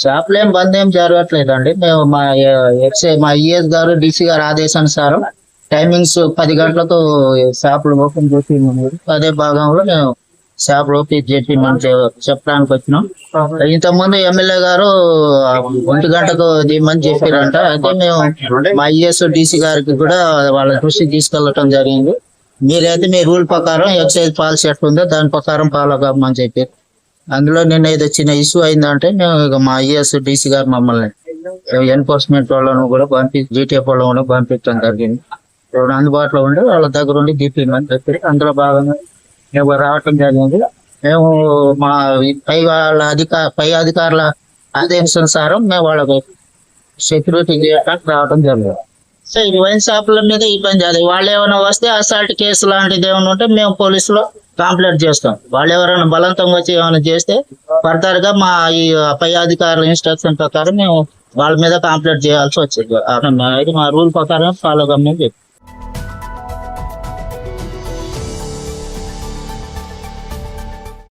షాపులు ఏం బంద్ ఏం జరగట్లేదండి. మేము మా ఈఎస్ గారు డీసీ గారు ఆదేశానుసారం టైమింగ్స్ 10 గంటలకు షాపులు ఓపెన్ చేసి అదే భాగంలో మేము షాపులు ఓపెన్ చేసి మనం చెప్పడానికి వచ్చినాం. ఇంతకుముందు ఎమ్మెల్యే గారు 1 గంటకు దిమ్మని చెప్పారంట. అయితే మేము మా ఈఎస్ డీసీ గారికి కూడా వాళ్ళ దృష్టికి తీసుకెళ్ళటం జరిగింది. మీరైతే మీ రూల్ ప్రకారం ఎక్సైజ్ పాలసీ ఎట్లుందో దాని ప్రకారం ఫాలో కమ్మని చెప్పారు. అందులో నిన్న ఏదో చిన్న ఇష్యూ అయిందంటే మేము ఇక మా ఐఏఎస్ డీసీ గారు మమ్మల్ని ఎన్ఫోర్స్మెంట్ వాళ్ళను కూడా జీటీఎఫ్ వాళ్ళను కూడా పంపించడం జరిగింది. ఇప్పుడు అందుబాటులో ఉండి వాళ్ళ దగ్గర ఉండి తీపిమని చెప్పి అందులో భాగంగా మేము రావటం జరిగింది. మేము మా పై అధికారుల ఆదేశానుసారం మేము వాళ్ళకు సెక్యూరిటీ చేయడానికి రావడం జరిగింది. సో ఈ వైన్ షాపుల మీద ఈ పని చేయాలి. వాళ్ళు ఏమైనా వస్తే అసాల్ట్ కేసు లాంటిది ఏమైనా ఉంటే మేము పోలీసులో కంప్లైంట్ చేస్తాం. వాళ్ళు ఎవరైనా బలవంతంగా వచ్చి ఏమైనా చేస్తే ఫర్దర్ గా మా ఈ పై అధికారుల ఇన్స్ట్రక్షన్ ప్రకారం మేము వాళ్ళ మీద కంప్లైంట్ చేయాల్సి వచ్చింది. మా రూల్ ప్రకారం ఫాలో కమ్మని చెప్పి